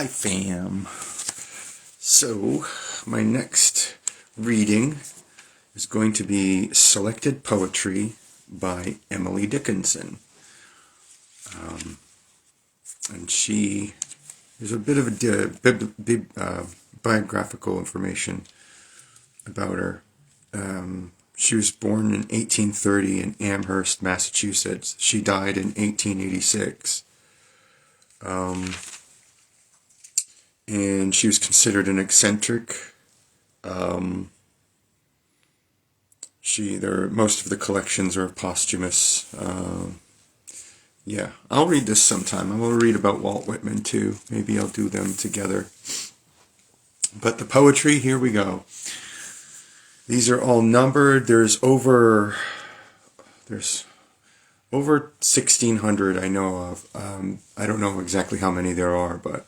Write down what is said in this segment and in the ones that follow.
Hi fam. So, my next reading is going to be Selected Poetry by Emily Dickinson. And there's a bit of biographical information about her. She was born in 1830 in Amherst, Massachusetts. She died in 1886. And she was considered an eccentric. Most of the collections are posthumous. I'll read this sometime. I will read about Walt Whitman too. Maybe I'll do them together. But the poetry, here we go. These are all numbered. There's over 1,600 I know of. I don't know exactly how many there are, but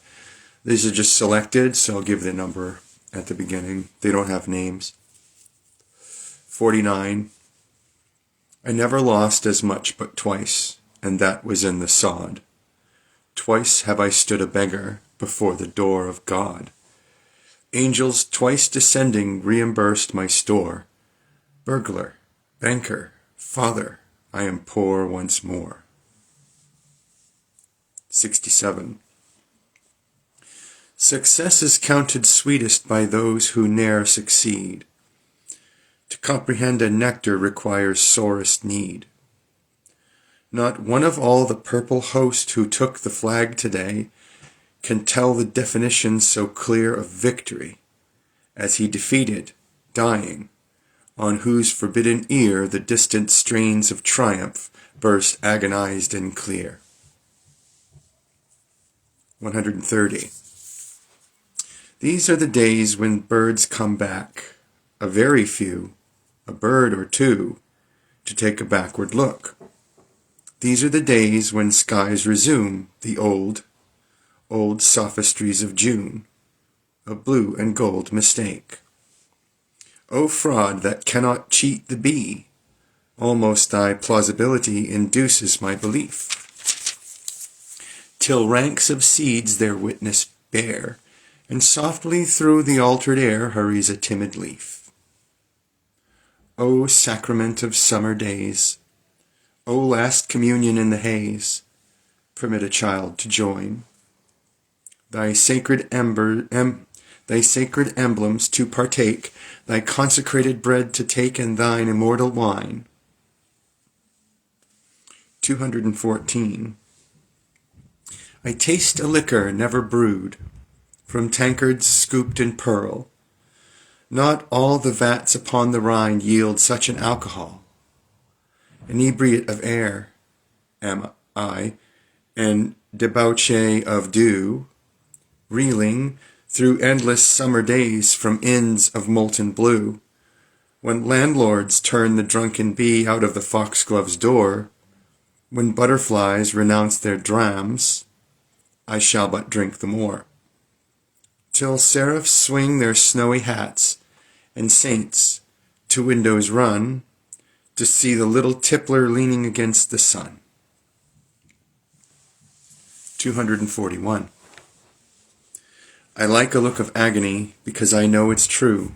these are just selected, so I'll give the number at the beginning. They don't have names. 49. I never lost as much but twice, and that was in the sod. Twice have I stood a beggar before the door of God. Angels twice descending reimbursed my store. Burglar, banker, father, I am poor once more. 67. Success is counted sweetest by those who ne'er succeed. To comprehend a nectar requires sorest need. Not one of all the purple host who took the flag today can tell the definition so clear of victory, as he defeated, dying, on whose forbidden ear the distant strains of triumph burst agonized and clear. 130. These are the days when birds come back, a very few, a bird or two, to take a backward look. These are the days when skies resume the old sophistries of June, a blue and gold mistake. O fraud that cannot cheat the bee, almost thy plausibility induces my belief. Till ranks of seeds their witness bear, and softly through the altered air hurries a timid leaf. O sacrament of summer days, O last communion in the haze, permit a child to join. Thy sacred emblems to partake, thy consecrated bread to take, and thine immortal wine. 214. I taste a liquor never brewed, from tankards scooped in pearl. Not all the vats upon the Rhine yield such an alcohol. Inebriate of air am I, and debauchee of dew, reeling through endless summer days from inns of molten blue. When landlords turn the drunken bee out of the foxglove's door, when butterflies renounce their drams, I shall but drink the more. Till seraphs swing their snowy hats, and saints to windows run, to see the little tippler leaning against the sun. 241. I like a look of agony because I know it's true.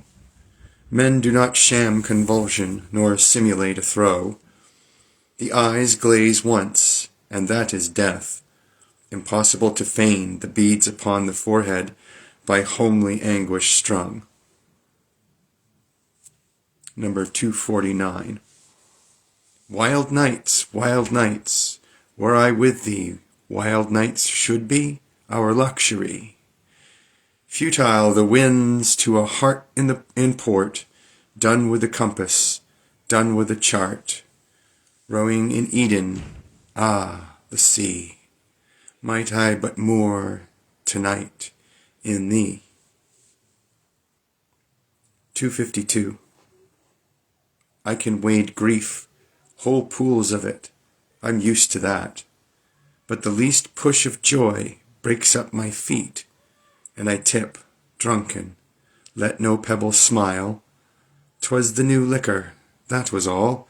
Men do not sham convulsion nor simulate a throe. The eyes glaze once, and that is death. Impossible to feign the beads upon the forehead by homely anguish strung. Number 249. Wild nights, were I with thee, wild nights should be our luxury. Futile the winds to a heart in port, done with the compass, done with the chart. Rowing in Eden, the sea. Might I but moor tonight in thee. 252. I can wade grief, whole pools of it, I'm used to that. But the least push of joy breaks up my feet, and I tip, drunken, let no pebble smile. 'Twas the new liquor, that was all.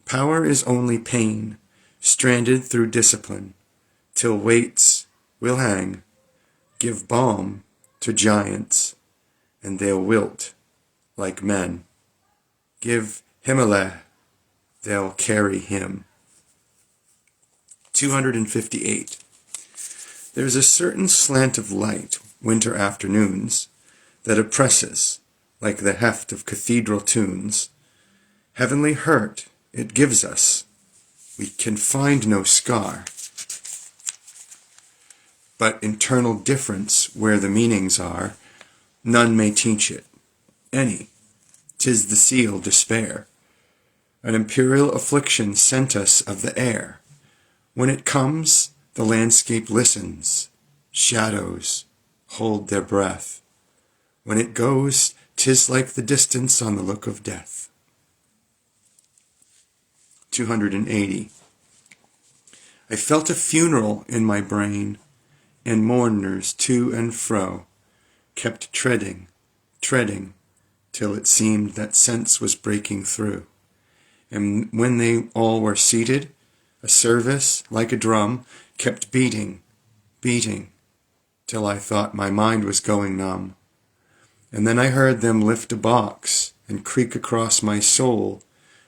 Power is only pain, stranded through discipline, till weights will hang, Give balm to giants, and they'll wilt like men. Give Himaleh, they'll carry him. 258. There's a certain slant of light, winter afternoons, that oppresses, like the heft of cathedral tunes. Heavenly hurt it gives us. We can find no scar, but internal difference where the meanings are, none may teach it. Any, 'tis the seal despair. An imperial affliction sent us of the air. When it comes, the landscape listens. Shadows hold their breath. When it goes, 'tis like the distance on the look of death. 280. I felt a funeral in my brain, and mourners to and fro kept treading, till it seemed that sense was breaking through. And when they all were seated, a service, like a drum, kept beating, till I thought my mind was going numb. And then I heard them lift a box and creak across my soul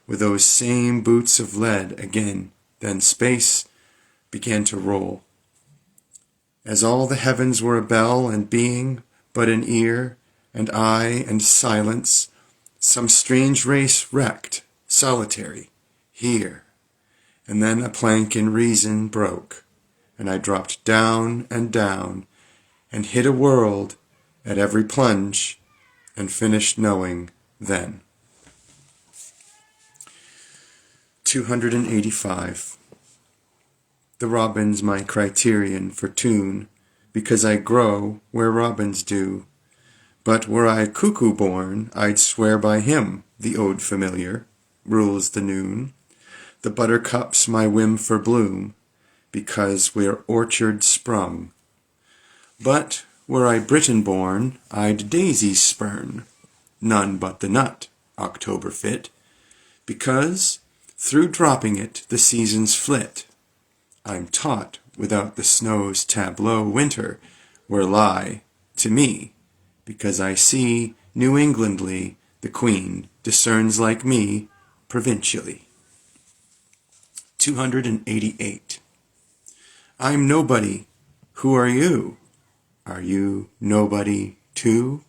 with those same boots of lead again. Then space began to roll. As all the heavens were a bell and being but an ear and eye and silence, some strange race wrecked, solitary, here. And then a plank in reason broke, and I dropped down and hit a world at every plunge, and finished knowing then. 285. The robin's my criterion for tune, because I grow where robins do. But were I cuckoo born, I'd swear by him, the ode familiar, rules the noon. The buttercup's my whim for bloom, because we're orchard sprung. But were I Britain born, I'd daisies spurn, none but the nut, October fit, because through dropping it the seasons flit. I'm taught without the snow's tableau winter, where lie, to me, because I see New Englandly the Queen discerns like me provincially. 288. I'm nobody. Who are you? Are you nobody too?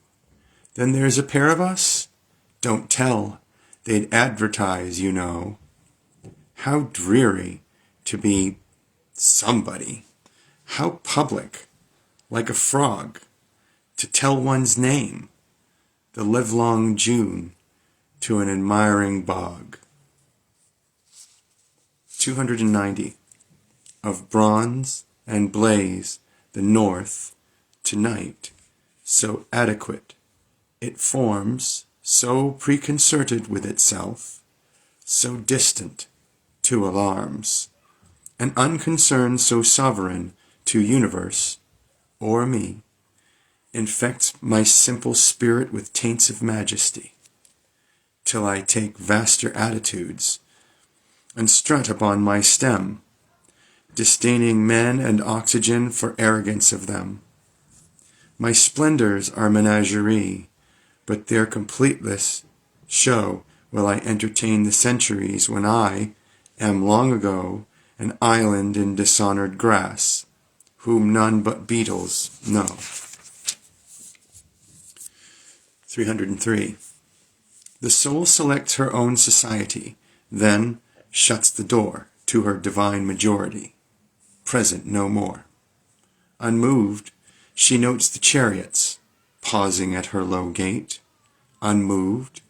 Then there's a pair of us? Don't tell. They'd advertise, you know. How dreary to be somebody. How public, like a frog, to tell one's name, the livelong June, to an admiring bog. 290. Of bronze and blaze the north tonight, so adequate, it forms, so preconcerted with itself, so distant to alarms, an unconcern so sovereign to universe, or me, infects my simple spirit with taints of majesty, till I take vaster attitudes, and strut upon my stem, disdaining men and oxygen for arrogance of them. My splendors are menagerie, but their completeless show will I entertain the centuries when I am long ago an island in dishonored grass, whom none but beetles know. 303. The soul selects her own society, then shuts the door to her divine majority, present no more. Unmoved, she notes the chariots, pausing at her low gate. Unmoved,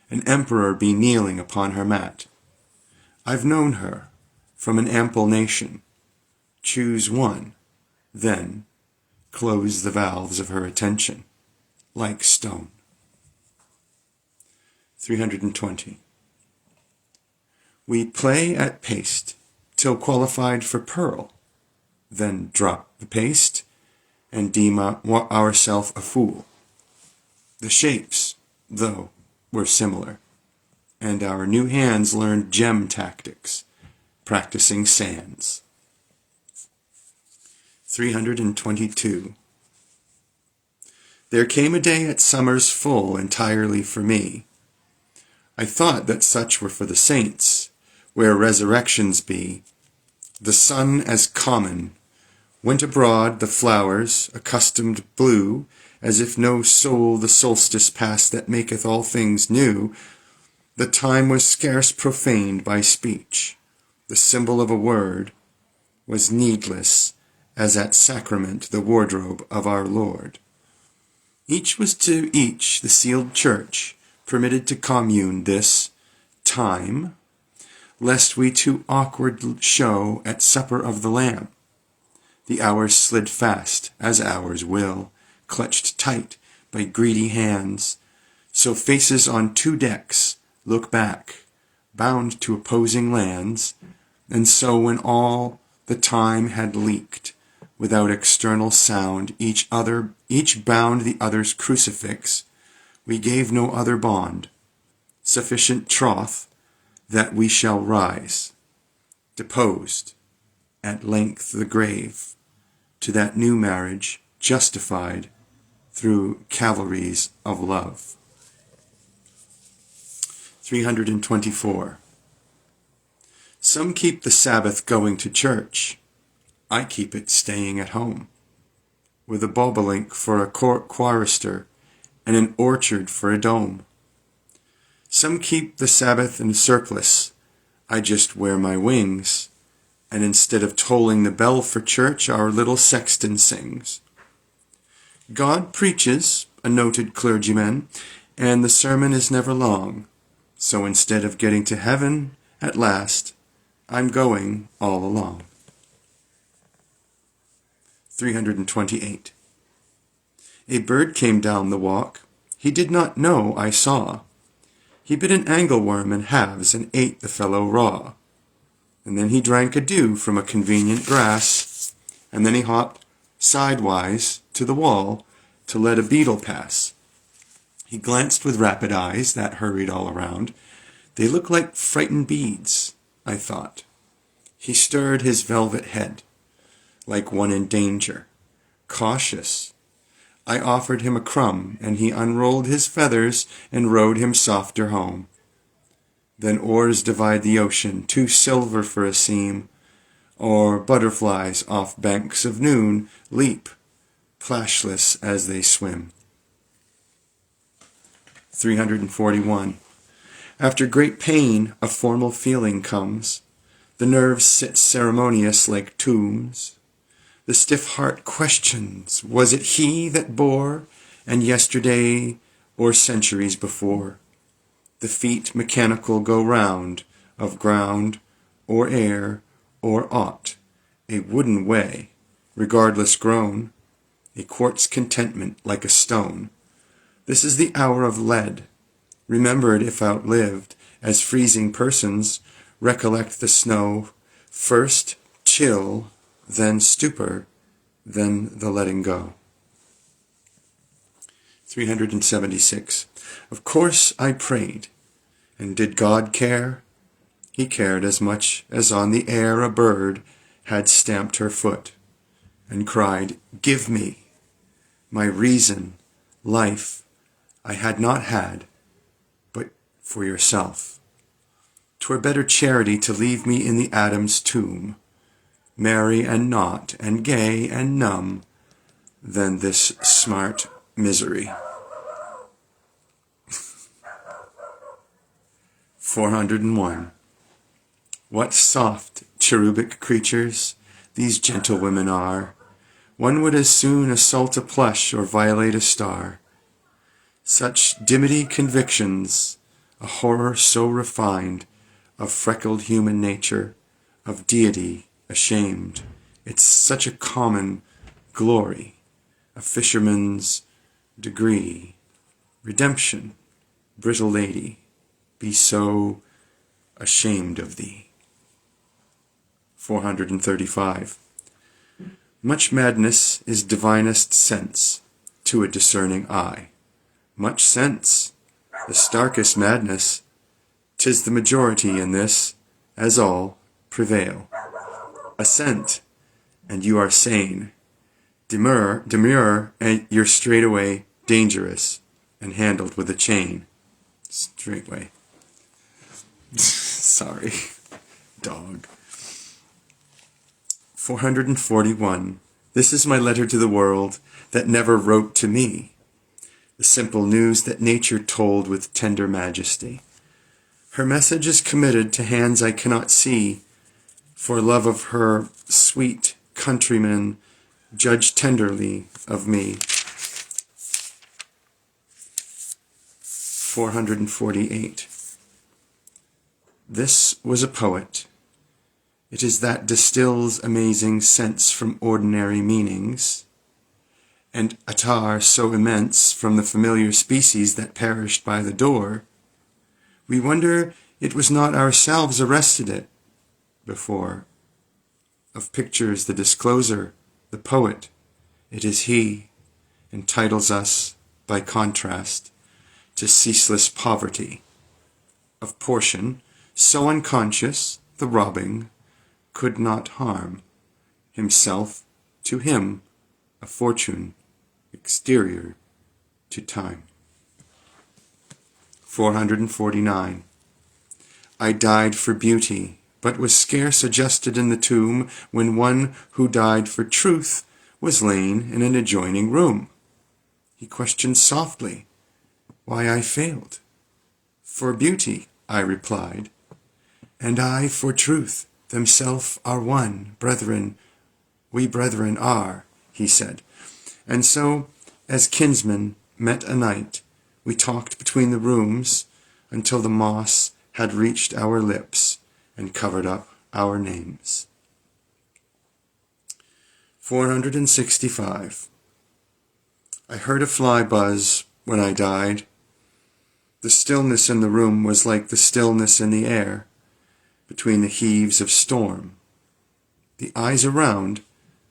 an emperor be kneeling upon her mat. I've known her from an ample nation. Choose one, then close the valves of her attention, like stone. 320. We play at paste till qualified for pearl, then drop the paste and deem ourself a fool. The shapes, though, were similar, and our new hands learned gem tactics, practicing sands. 322. There came a day at summer's full entirely for me. I thought that such were for the saints, where resurrections be. The sun as common went abroad, the flowers, accustomed blue, as if no soul the solstice passed that maketh all things new. The time was scarce profaned by speech. The symbol of a word was needless, as at sacrament the wardrobe of our Lord. Each was to each the sealed church, permitted to commune this time, lest we too awkward show at supper of the Lamb. The hours slid fast, as hours will, clutched tight by greedy hands, so faces on two decks look back, bound to opposing lands, and so when all the time had leaked, without external sound, each bound the other's crucifix, we gave no other bond, sufficient troth that we shall rise, deposed at length the grave, to that new marriage justified through Calvaries of love. 324. Some keep the Sabbath going to church. I keep it staying at home, with a bobolink for a chorister and an orchard for a dome. Some keep the Sabbath in surplice. I just wear my wings, and instead of tolling the bell for church, our little sexton sings. God preaches, a noted clergyman, and the sermon is never long. So instead of getting to heaven at last, I'm going all along. 328. A bird came down the walk. He did not know I saw. He bit an angleworm in halves and ate the fellow raw. And then he drank a dew from a convenient grass, and then he hopped sidewise to the wall to let a beetle pass. He glanced with rapid eyes that hurried all around. They looked like frightened beads, I thought. He stirred his velvet head, like one in danger, cautious. I offered him a crumb, and he unrolled his feathers and rowed him softer home. Then oars divide the ocean, too silver for a seam, or butterflies off banks of noon leap, plashless as they swim. 341. After great pain, a formal feeling comes. The nerves sit ceremonious like tombs. The stiff heart questions, was it he that bore, and yesterday or centuries before? The feet mechanical go round, of ground or air or aught, a wooden way, regardless grown, a quartz contentment like a stone. This is the hour of lead, remembered if outlived, as freezing persons recollect the snow, first chill, then stupor, then the letting go. 376. Of course I prayed, and did God care? He cared as much as on the air a bird had stamped her foot, and cried, give me my reason, life I had not had, but for yourself. 'Twere better charity to leave me in the Adam's tomb, merry and naught, and gay and numb, than this smart misery. 401. What soft cherubic creatures these gentlewomen are! One would as soon assault a plush or violate a star. Such dimity convictions, a horror so refined, of freckled human nature, of deity ashamed. It's such a common glory, a fisherman's degree. Redemption, brittle lady, be so ashamed of thee. 435. Much madness is divinest sense to a discerning eye. Much sense, the starkest madness, 'tis the majority in this, as all prevail. Assent, and you are sane. Demur, and you're straightway dangerous, and handled with a chain. Straightway. Sorry, dog. 441. This is my letter to the world that never wrote to me, the simple news that nature told with tender majesty. Her message is committed to hands I cannot see, for love of her sweet countrymen judge tenderly of me. 448. This was a poet. It is that distills amazing sense from ordinary meanings, and attar so immense from the familiar species that perished by the door, we wonder it was not ourselves arrested it before. Of pictures the discloser, the poet, it is he, entitles us, by contrast, to ceaseless poverty. Of portion, so unconscious, the robbing could not harm. Himself, to him, a fortune, exterior to time. 449. I died for beauty, but was scarce adjusted in the tomb when one who died for truth was lain in an adjoining room. He questioned softly why I failed. For beauty, I replied, and I for truth, themself are one, brethren, we brethren are, he said. And so, as kinsmen met a night, we talked between the rooms until the moss had reached our lips and covered up our names. 465. I heard a fly buzz when I died. The stillness in the room was like the stillness in the air between the heaves of storm. The eyes around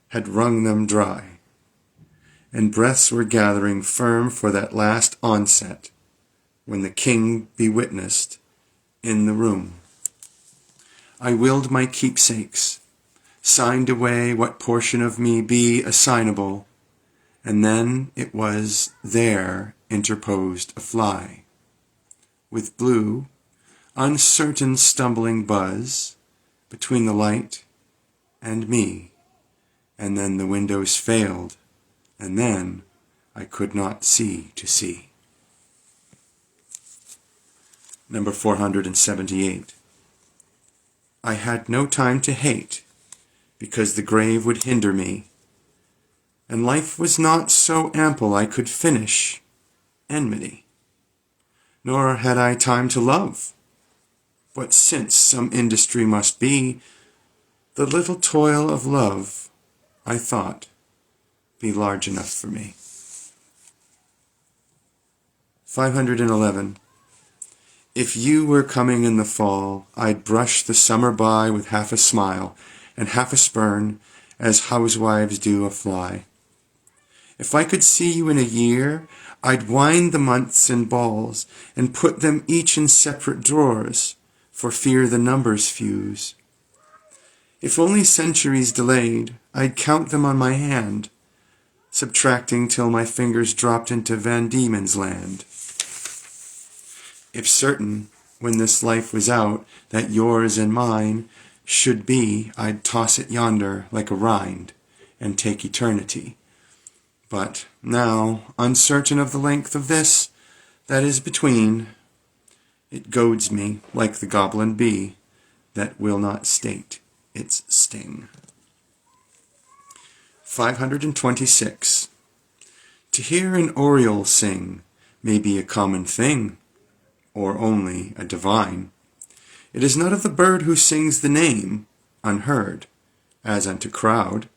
had wrung them dry, and breaths were gathering firm for that last onset when the king be witnessed in the room. I willed my keepsakes, signed away what portion of me be assignable, and then it was there interposed a fly, with blue, uncertain stumbling buzz between the light and me, and then the windows failed, and then I could not see to see. Number 478. I had no time to hate, because the grave would hinder me, and life was not so ample I could finish enmity. Nor had I time to love, but since some industry must be, the little toil of love, I thought, be large enough for me. 511. If you were coming in the fall, I'd brush the summer by with half a smile and half a spurn, as housewives do a fly. If I could see you in a year, I'd wind the months in balls and put them each in separate drawers, for fear the numbers fuse. If only centuries delayed, I'd count them on my hand, subtracting till my fingers dropped into Van Diemen's land. If certain, when this life was out, that yours and mine should be, I'd toss it yonder like a rind, and take eternity. But now, uncertain of the length of this that is between, it goads me, like the goblin bee, that will not state its sting. 526. To hear an oriole sing may be a common thing, or only a divine. It is not of the bird who sings the name, unheard, as unto crowd.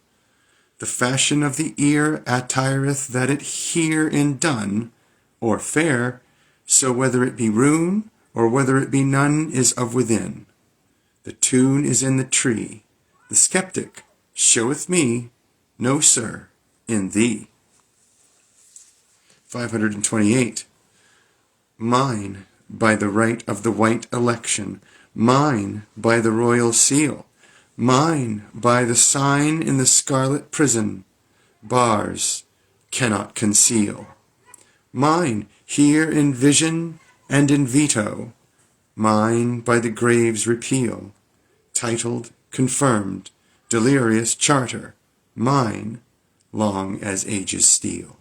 The fashion of the ear attireth that it hear in dun, or fair, so whether it be rune, or whether it be none, is of within. The tune is in the tree. The skeptic showeth me, no, sir, in thee. 528. Mine, by the right of the white election, mine by the royal seal, mine by the sign in the scarlet prison, bars cannot conceal. Mine, here in vision and in veto, mine by the grave's repeal, titled, confirmed, delirious charter, mine, long as ages steal.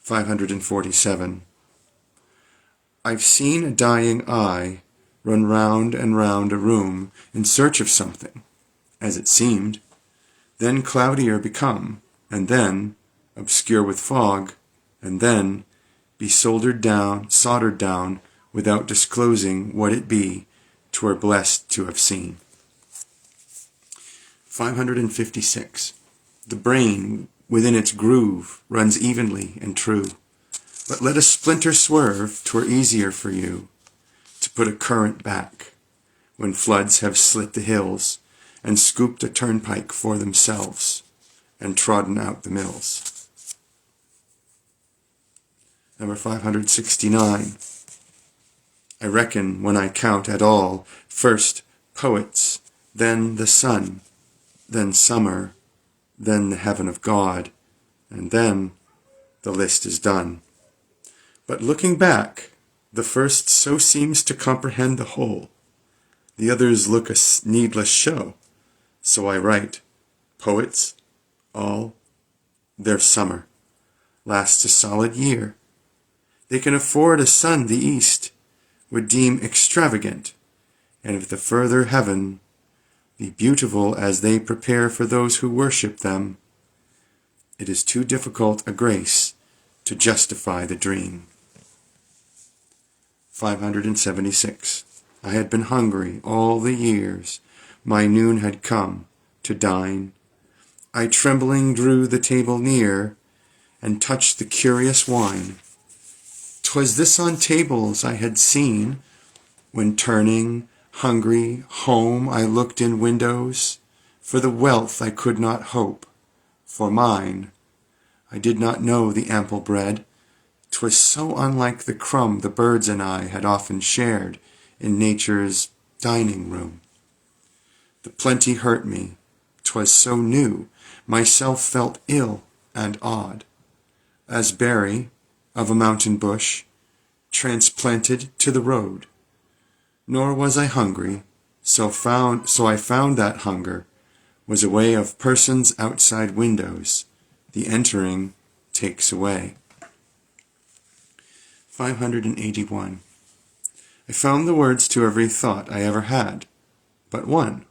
547. I've seen a dying eye run round and round a room in search of something, as it seemed, then cloudier become, and then obscure with fog, and then be soldered down, without disclosing what it be 'twere blessed to have seen. 556. The brain within its groove runs evenly and true, but let a splinter swerve, 'twere easier for you to put a current back, when floods have slit the hills, and scooped a turnpike for themselves, and trodden out the mills. Number 569. I reckon, when I count at all, first poets, then the sun, then summer, then the heaven of God, and then the list is done. But looking back, the first so seems to comprehend the whole, the others look a needless show. So I write, poets, all, their summer lasts a solid year. They can afford a sun the East would deem extravagant, and if the further heaven be beautiful as they prepare for those who worship them, it is too difficult a grace to justify the dream. 576. I had been hungry all the years my noon had come to dine. I trembling drew the table near, and touched the curious wine. 'Twas this on tables I had seen, when turning, hungry, home I looked in windows, for the wealth I could not hope, for mine. I did not know the ample bread, 'twas so unlike the crumb the birds and I had often shared in nature's dining room. The plenty hurt me, 'twas so new, myself felt ill and odd, as berry of a mountain bush, transplanted to the road. Nor was I hungry, so I found that hunger was a way of persons outside windows, the entering takes away. 581. I found the words to every thought I ever had, but one,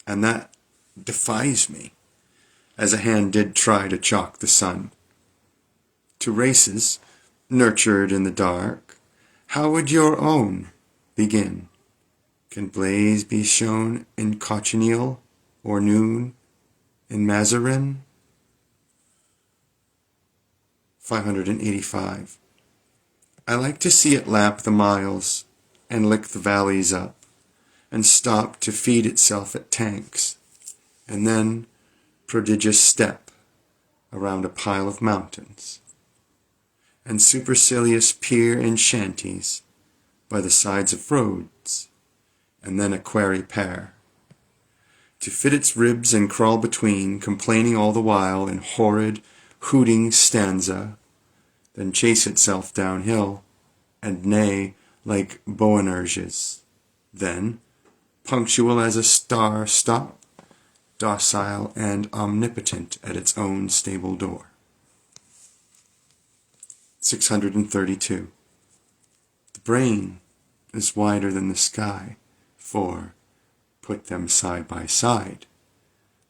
and that defies me, as a hand did try to chalk the sun. To races, nurtured in the dark, how would your own begin? Can blaze be shown in cochineal, or noon in Mazarin? 585. I like to see it lap the miles, and lick the valleys up, and stop to feed itself at tanks, and then prodigious step around a pile of mountains, and supercilious pier in shanties by the sides of roads, and then a quarry pair, to fit its ribs and crawl between, complaining all the while in horrid, hooting stanza, then chase itself downhill, and neigh like Boanerges, then, punctual as a star, stop, docile and omnipotent at its own stable door. 632. The brain is wider than the sky, for, put them side by side,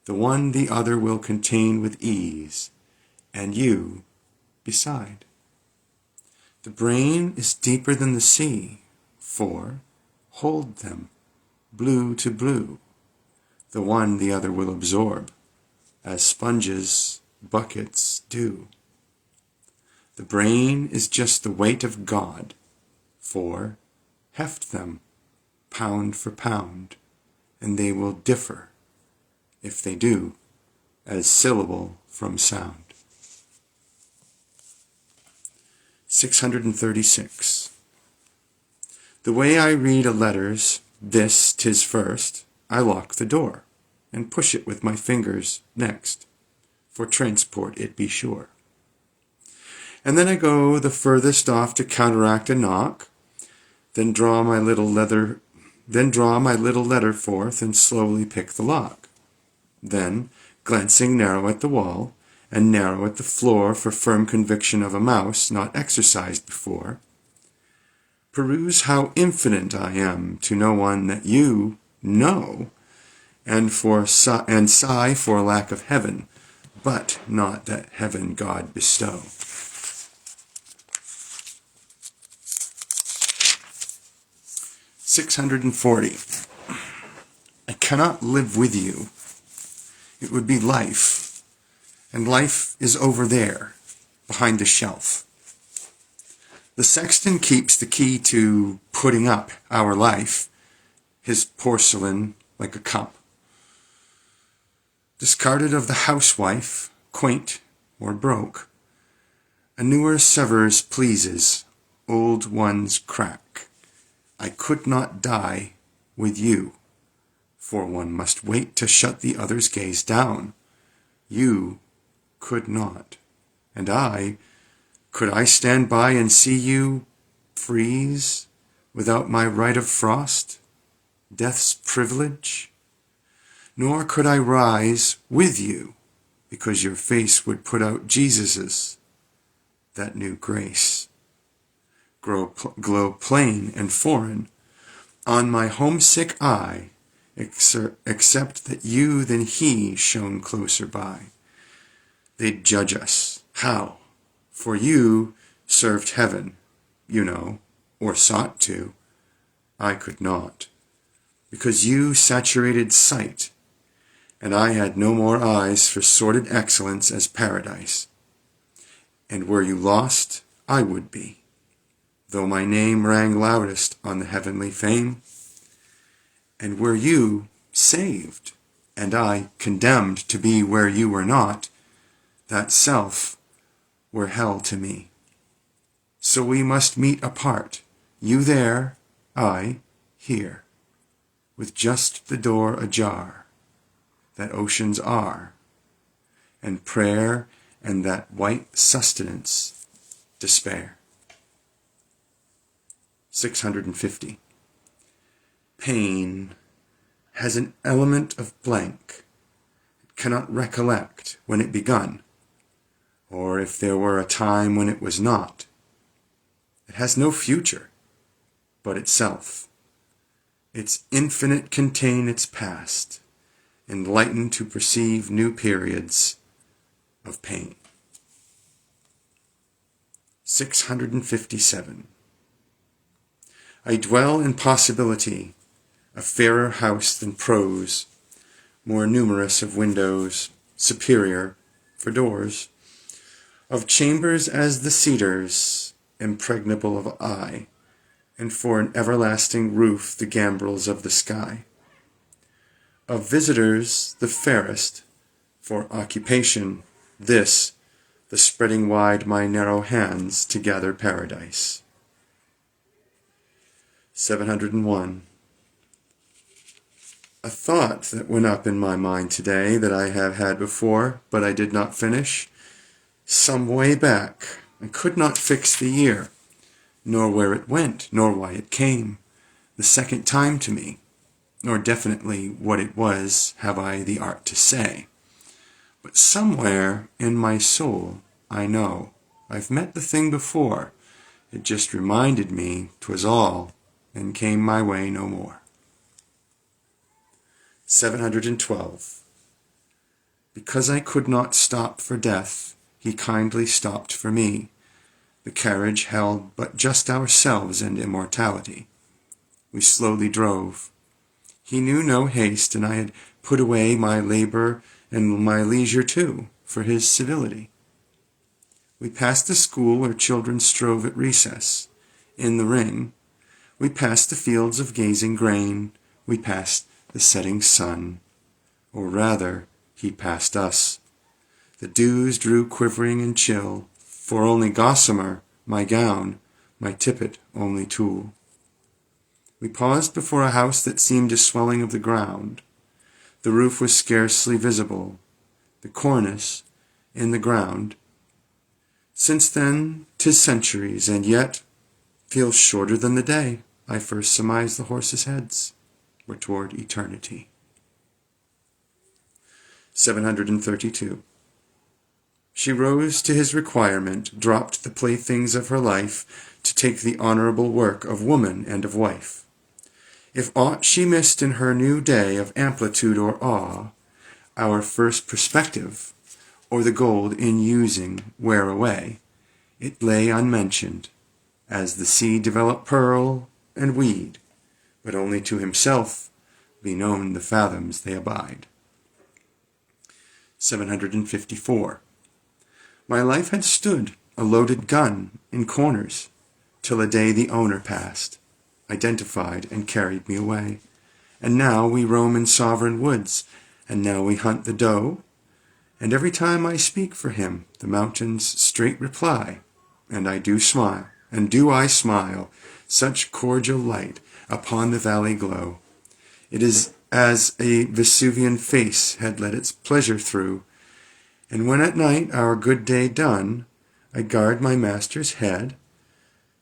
the one the other will contain with ease, and you beside. The brain is deeper than the sea, for, hold them, blue to blue, the one the other will absorb, as sponges buckets do. The brain is just the weight of God, for, heft them, pound for pound, and they will differ, if they do, as syllable from sound. 636. The way I read a letter's, this 'tis first, I lock the door, and push it with my fingers next, for transport it be sure. And then I go the furthest off to counteract a knock, then draw my little letter forth and slowly pick the lock. Then, glancing narrow at the wall, and narrow at the floor for firm conviction of a mouse not exercised before, peruse how infinite I am to no one that you know, and sigh for lack of heaven, but not that heaven God bestow. 640. I cannot live with you. It would be life, and life is over there, behind the shelf. The sexton keeps the key to putting up our life, his porcelain like a cup. Discarded of the housewife, quaint or broke, a newer severs pleases, old ones crack. I could not die with you, for one must wait to shut the other's gaze down. You could not, and could I stand by and see you freeze without my right of frost, death's privilege? Nor could I rise with you, because your face would put out Jesus's, that new grace, glow plain and foreign on my homesick eye, except that you than he shone closer by. They'd judge us. How? For you served heaven, you know, or sought to. I could not, because you saturated sight, and I had no more eyes for sordid excellence as paradise. And were you lost, I would be, though my name rang loudest on the heavenly fame. And were you saved, and I condemned to be where you were not, that self were hell to me. So we must meet apart, you there, I here, with just the door ajar, that oceans are, and prayer and that white sustenance, despair. 650. Pain has an element of blank. It cannot recollect when it begun, or if there were a time when it was not. It has no future, but itself. Its infinite contain its past, enlightened to perceive new periods of pain. 657. I dwell in possibility, a fairer house than prose, more numerous of windows, superior, for doors, of chambers as the cedars, impregnable of eye, and for an everlasting roof the gambrels of the sky. Of visitors the fairest, for occupation, this, the spreading wide my narrow hands to gather paradise. 701. A thought that went up in my mind today that I have had before, but I did not finish, some way back. I could not fix the year, nor where it went, nor why it came, the second time to me, nor definitely what it was have I the art to say. But somewhere in my soul I know I've met the thing before. It just reminded me 'twas all, and came my way no more. 712. Because I could not stop for death, he kindly stopped for me. The carriage held but just ourselves and immortality. We slowly drove. He knew no haste, and I had put away my labor and my leisure too, for his civility. We passed the school where children strove at recess. In the ring, we passed the fields of gazing grain. We passed the setting sun. Or rather, he passed us. The dews drew quivering and chill, for only gossamer, my gown, my tippet only tulle. We paused before a house that seemed a swelling of the ground. The roof was scarcely visible. The cornice, in the ground, Since then, 'tis centuries, and yet feels shorter than the day I first surmised the horses' heads were toward eternity. 732. She rose to his requirement, dropped the playthings of her life, to take the honorable work of woman and of wife. If aught she missed in her new day of amplitude or awe, our first perspective, or the gold in using wear away, it lay unmentioned, as the sea developed pearl and weed, but only to himself be known the fathoms they abide. 754. My life had stood a loaded gun in corners, till a day the owner passed, identified and carried me away. And now we roam in sovereign woods, and now we hunt the doe, and every time I speak for him, the mountains straight reply, and I do smile, and do I smile, such cordial light upon the valley glow. It is as a Vesuvian face had let its pleasure through, and when at night our good day done, I guard my master's head,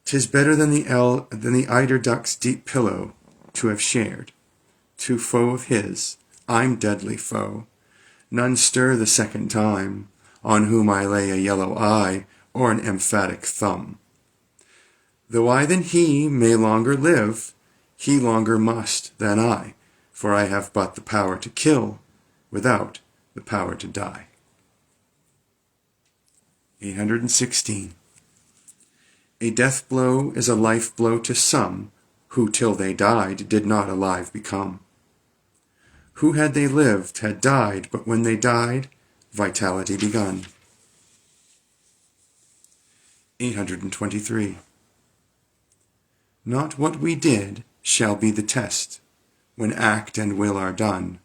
'tis better than the eider duck's deep pillow to have shared. To foe of his, I'm deadly foe. None stir the second time, on whom I lay a yellow eye or an emphatic thumb. Though I than he may longer live, he longer must than I, for I have but the power to kill, without the power to die. 816. A death blow is a life blow to some, who till they died did not alive become. Who had they lived had died, but when they died, vitality begun. 823. Not what we did shall be the test, when act and will are done,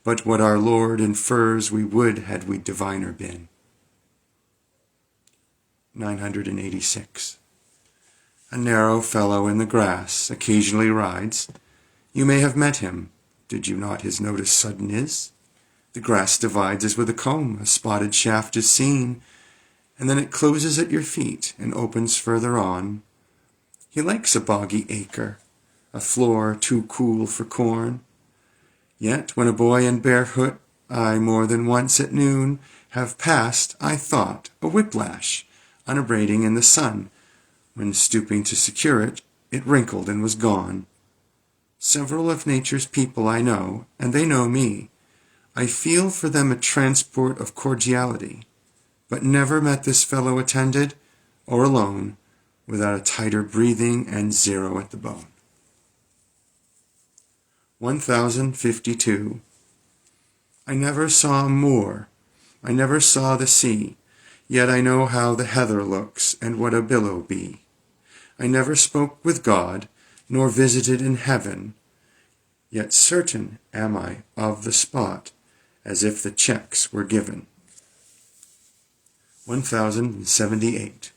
but what our Lord infers we would had we diviner been. 986. A narrow fellow in the grass occasionally rides. You may have met him. Did you not his notice sudden is? The grass divides as with a comb, a spotted shaft is seen, and then it closes at your feet and opens further on. He likes a boggy acre, a floor too cool for corn. Yet when a boy in barefoot I more than once at noon have passed, I thought, a whiplash, unabrading in the sun. When stooping to secure it, it wrinkled and was gone. Several of nature's people I know, and they know me. I feel for them a transport of cordiality, but never met this fellow attended, or alone, without a tighter breathing and zero at the bone. 1052. I never saw a moor, I never saw the sea, yet I know how the heather looks, and what a billow be. I never spoke with God, nor visited in heaven, yet certain am I of the spot, as if the checks were given. 1078.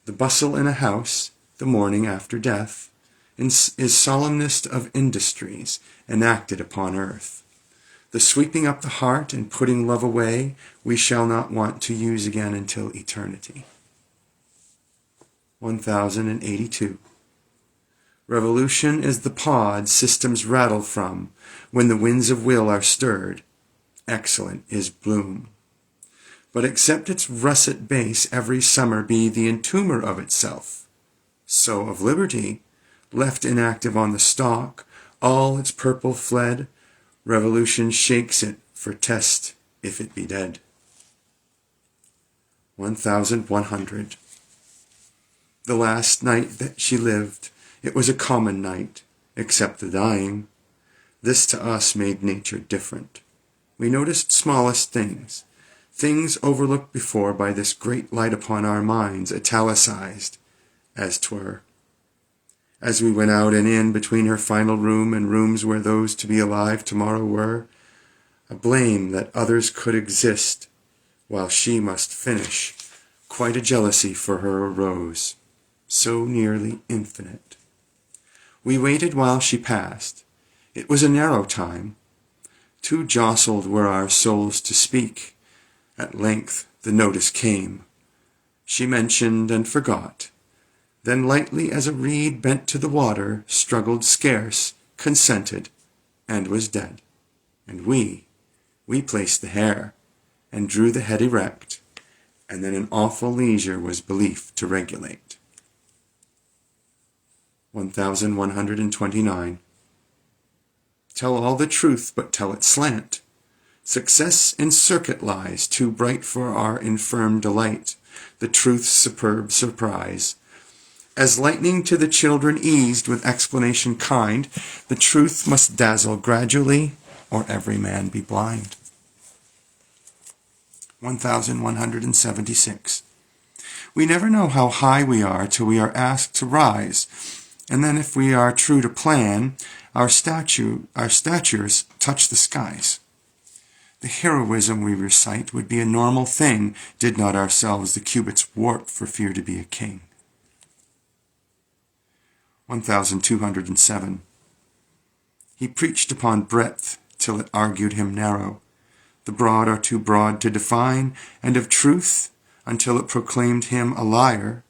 The bustle in a house, the morning after death, is solemnest of industries enacted upon earth. The sweeping up the heart and putting love away we shall not want to use again until eternity. 1082. Revolution is the pod systems rattle from, when the winds of will are stirred. Excellent is bloom. But except its russet base every summer be the entomber of itself, so of liberty, left inactive on the stalk, all its purple fled, revolution shakes it for test if it be dead. 1100. The last night that she lived, it was a common night, except the dying. This to us made nature different. We noticed smallest things, things overlooked before by this great light upon our minds, italicized, as 'twere. As we went out and in between her final room and rooms where those to be alive tomorrow were, a blame that others could exist while she must finish, quite a jealousy for her arose, so nearly infinite. We waited while she passed. It was a narrow time. Too jostled were our souls to speak. At length the notice came. She mentioned and forgot, then lightly as a reed bent to the water, struggled scarce, consented, and was dead. And we placed the hair, and drew the head erect, and then an awful leisure was belief to regulate. 1129. Tell all the truth, but tell it slant. Success in circuit lies, too bright for our infirm delight, the truth's superb surprise. As lightning to the children eased with explanation kind, the truth must dazzle gradually, or every man be blind. 1176. We never know how high we are till we are asked to rise, and then if we are true to plan, our statures touch the skies. The heroism we recite would be a normal thing, did not ourselves the cubits warp for fear to be a king. 1207. He preached upon breadth till it argued him narrow. The broad are too broad to define, and of truth, until it proclaimed him a liar,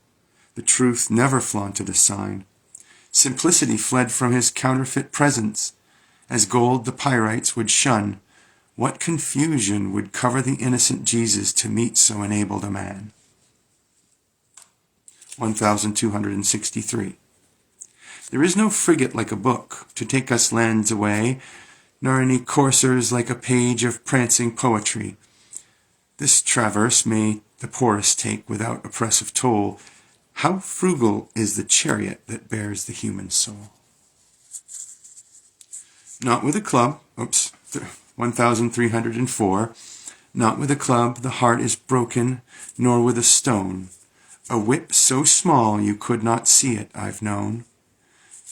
the truth never flaunted a sign. Simplicity fled from his counterfeit presence, as gold the pyrites would shun. What confusion would cover the innocent Jesus to meet so enabled a man? 1263. There is no frigate like a book to take us lands away, nor any coursers like a page of prancing poetry. This traverse may the poorest take without oppressive toll. How frugal is the chariot that bears the human soul? Not with a club, 1304. Not with a club the heart is broken, nor with a stone. A whip so small you could not see it I've known,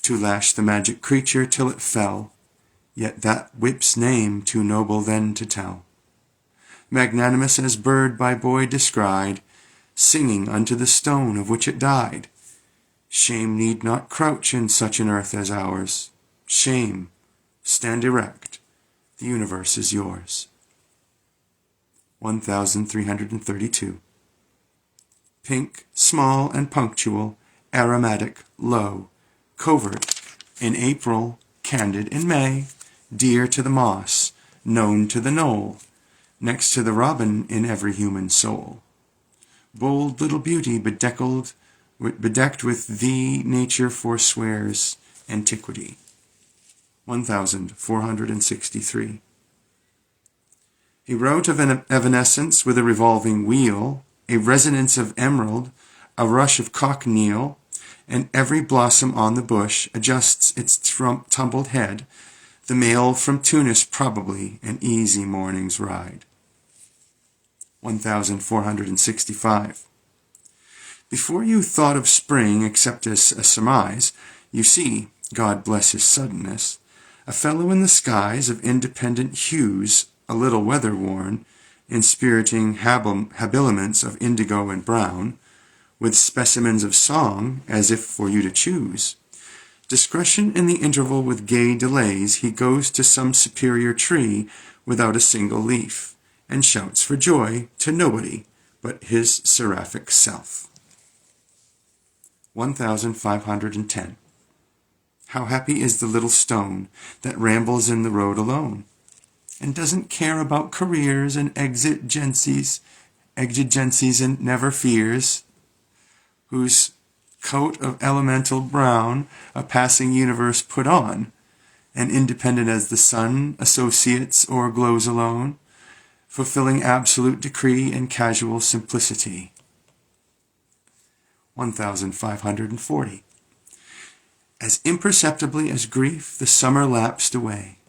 to lash the magic creature till it fell, yet that whip's name too noble then to tell. Magnanimous as bird by boy descried, singing unto the stone of which it died. Shame need not crouch in such an earth as ours. Shame, stand erect, the universe is yours. 1332. Pink, small and punctual, aromatic, low, covert, in April, candid in May, dear to the moss, known to the knoll, next to the robin in every human soul. Bold little beauty bedecked with thee nature forswears antiquity. 1463. He wrote of an evanescence with a revolving wheel, a resonance of emerald, a rush of cochineal, and every blossom on the bush adjusts its tumbled head, the mail from Tunis probably, an easy morning's ride. 1465. Before you thought of spring except as a surmise, you see, God bless his suddenness, a fellow in the skies of independent hues, a little weather-worn, inspiriting habiliments of indigo and brown, with specimens of song, as if for you to choose. Discretion in the interval with gay delays, he goes to some superior tree without a single leaf, and shouts for joy to nobody but his seraphic self. 1510. How happy is the little stone that rambles in the road alone, and doesn't care about careers and exigencies and never fears, whose coat of elemental brown a passing universe put on, and independent as the sun associates or glows alone, fulfilling absolute decree and casual simplicity. 1540. As imperceptibly as grief, the summer lapsed away,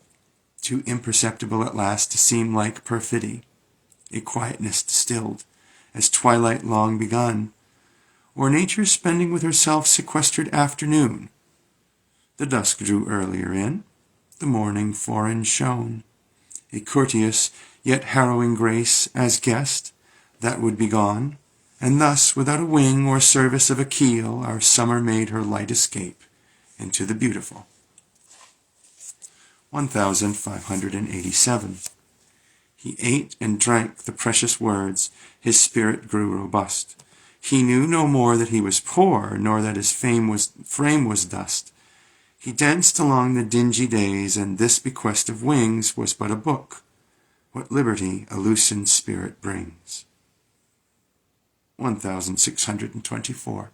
too imperceptible at last to seem like perfidy, a quietness distilled, as twilight long begun, or nature spending with herself sequestered afternoon. The dusk drew earlier in, the morning foreign shone, a courteous yet harrowing grace as guest that would be gone, and thus without a wing or service of a keel our summer made her light escape into the beautiful. 1587. He ate and drank the precious words, his spirit grew robust. He knew no more that he was poor, nor that his frame was dust. He danced along the dingy days, and this bequest of wings was but a book, what liberty a loosened spirit brings. 1624.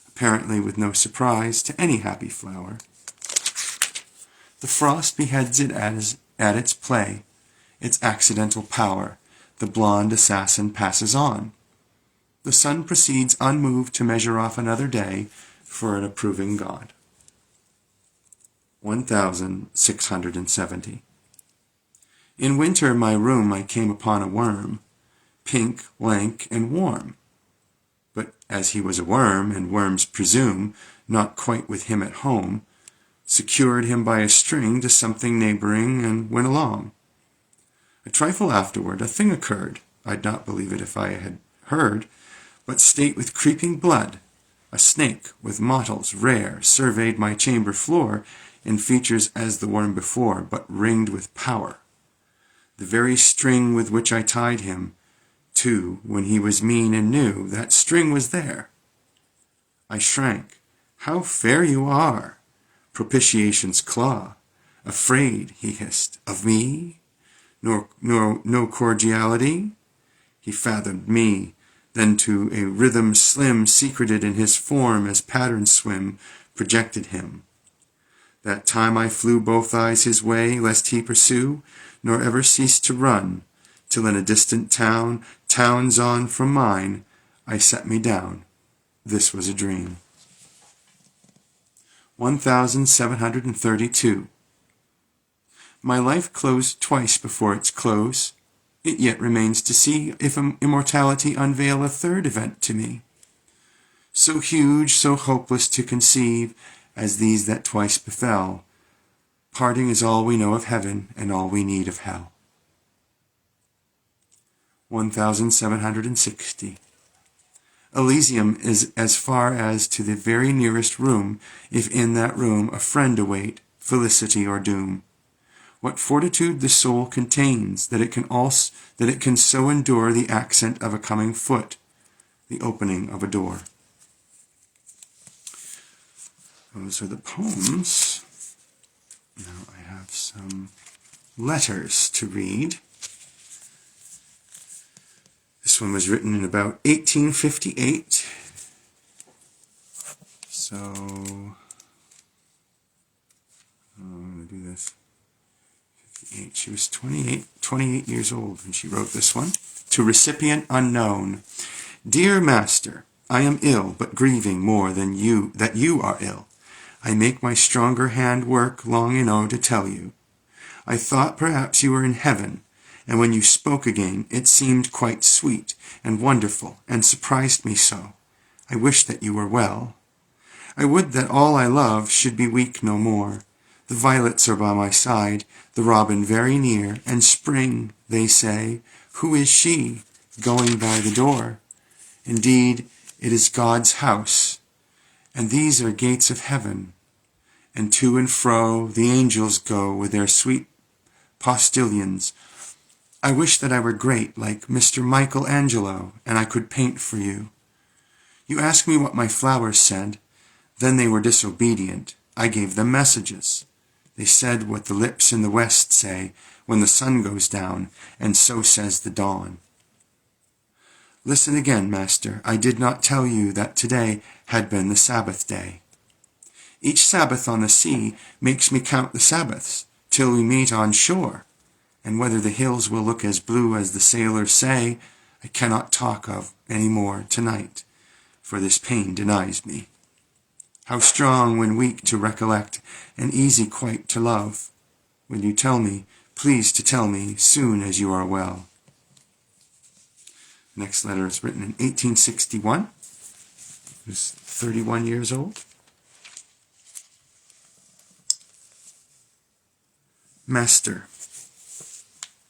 Apparently with no surprise to any happy flower. The frost beheads it at its play, its accidental power. The blond assassin passes on. The sun proceeds unmoved to measure off another day for an approving God. 1670. In winter my room I came upon a worm, pink, lank, and warm. But as he was a worm, and worms presume not quite with him at home, secured him by a string to something neighboring, and went along. A trifle afterward a thing occurred, I'd not believe it if I had heard, but state with creeping blood. A snake with mottles rare surveyed my chamber floor, in features as the worm before, but ringed with power. The very string with which I tied him, too, when he was mean and new, that string was there. I shrank. How fair you are! Propitiation's claw. Afraid, he hissed, of me? No cordiality? He fathomed me, then to a rhythm slim secreted in his form as patterns swim, projected him. That time I flew both eyes his way, lest he pursue, nor ever cease to run, till in a distant town, towns on from mine, I set me down. This was a dream. 1732. My life closed twice before its close. It yet remains to see if immortality unveil a third event to me. So huge, so hopeless to conceive, as these that twice befell. Parting is all we know of heaven, and all we need of hell. 1760. Elysium is as far as to the very nearest room, if in that room a friend await, felicity or doom. What fortitude the soul contains, that it can so endure the accent of a coming foot, the opening of a door. Those are the poems. Now I have some letters to read. This one was written in about 1858. So, I'm going to do this. 58. She was 28 years old when she wrote this one. To recipient unknown. Dear Master, I am ill, but grieving more than that you are ill. I make my stronger hand work long to tell you. I thought perhaps you were in heaven, and when you spoke again, it seemed quite sweet and wonderful, and surprised me so. I wish that you were well. I would that all I love should be weak no more. The violets are by my side, the robin very near, and spring, they say, who is she, going by the door? Indeed, it is God's house, and these are gates of heaven, and to and fro the angels go with their sweet postilions. I wish that I were great like Mr. Michelangelo, and I could paint for you. You asked me what my flowers said. Then they were disobedient. I gave them messages. They said what the lips in the west say when the sun goes down, and so says the dawn. Listen again, Master. I did not tell you that today had been the Sabbath day. Each Sabbath on the sea makes me count the Sabbaths, till we meet on shore. And whether the hills will look as blue as the sailors say, I cannot talk of any more tonight, for this pain denies me. How strong when weak to recollect, and easy quite to love. Will you tell me, please to tell me, soon as you are well. Next letter is written in 1861. He was 31 years old. Master,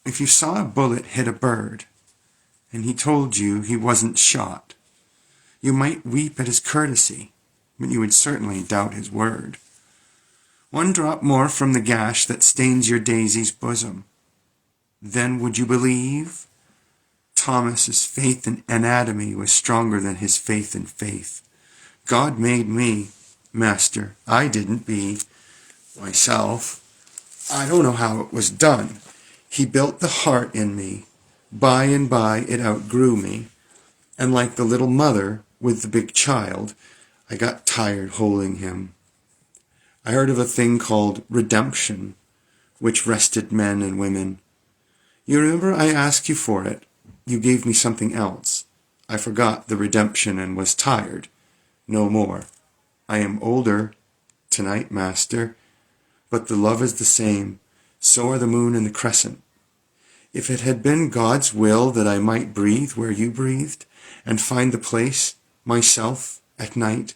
if you saw a bullet hit a bird, and he told you he wasn't shot, you might weep at his courtesy, but you would certainly doubt his word. One drop more from the gash that stains your daisy's bosom. Then would you believe? Thomas's faith in anatomy was stronger than his faith in faith. God made me, Master. I didn't be myself. I don't know how it was done. He built the heart in me. By and by it outgrew me. And like the little mother with the big child, I got tired holding him. I heard of a thing called redemption, which rested men and women. You remember I asked you for it. You gave me something else. I forgot the redemption and was tired. No more. I am older tonight, Master, but the love is the same. So are the moon and the crescent. If it had been God's will that I might breathe where you breathed, and find the place, myself, at night,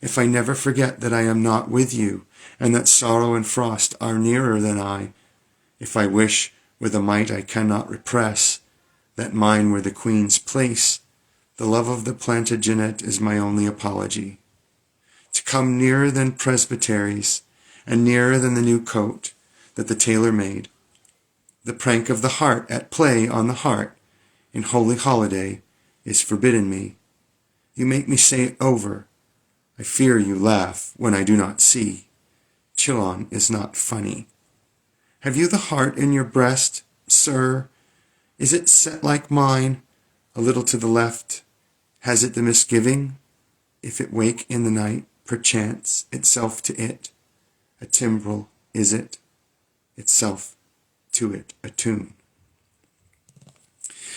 if I never forget that I am not with you, and that sorrow and frost are nearer than I, if I wish, with a might I cannot repress, that mine were the Queen's place, the love of the Plantagenet is my only apology. To come nearer than presbyteries, and nearer than the new coat that the tailor made, the prank of the heart at play on the heart, in holy holiday, is forbidden me. You make me say it over. I fear you laugh when I do not see. Chillon is not funny. Have you the heart in your breast, sir? Is it set like mine, a little to the left? Has it the misgiving, if it wake in the night, perchance, itself to it? A timbrel, is it? Itself to it, a tune.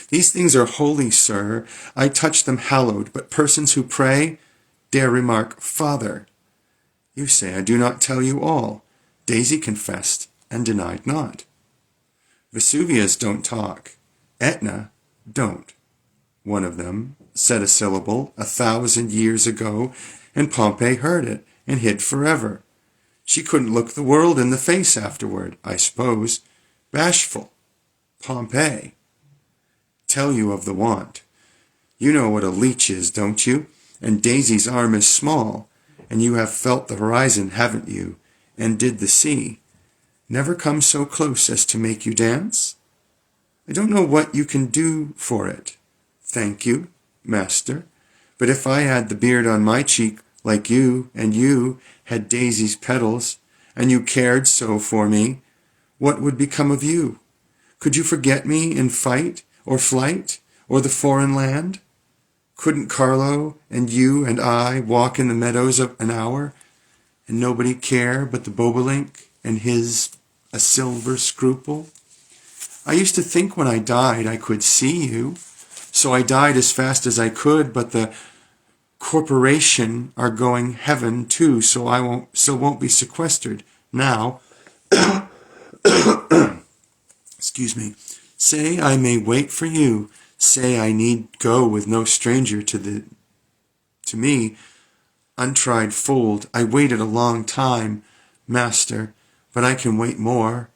These things are holy, sir. I touch them hallowed, but persons who pray dare remark, Father. You say I do not tell you all. Daisy confessed and denied not. Vesuvius don't talk. Etna don't. One of them said a syllable 1,000 years ago, and Pompey heard it and hid forever. She couldn't look the world in the face afterward, I suppose. Bashful. Pompey. Tell you of the want. You know what a leech is, don't you? And Daisy's arm is small, and you have felt the horizon, haven't you? And did the sea. Never come so close as to make you dance? I don't know what you can do for it. Thank you, Master. But if I had the beard on my cheek like you, and you had Daisy's petals, and you cared so for me, what would become of you? Could you forget me in fight, or flight, or the foreign land? Couldn't Carlo and you and I walk in the meadows of an hour, and nobody care but the bobolink and his a silver scruple? I used to think when I died I could see you, so I died as fast as I could, but the corporation are going heaven too, so I won't be sequestered now. Excuse me. Say I may wait for you. Say I need go with no stranger to me, untried fold. I waited a long time, Master, but I can wait more.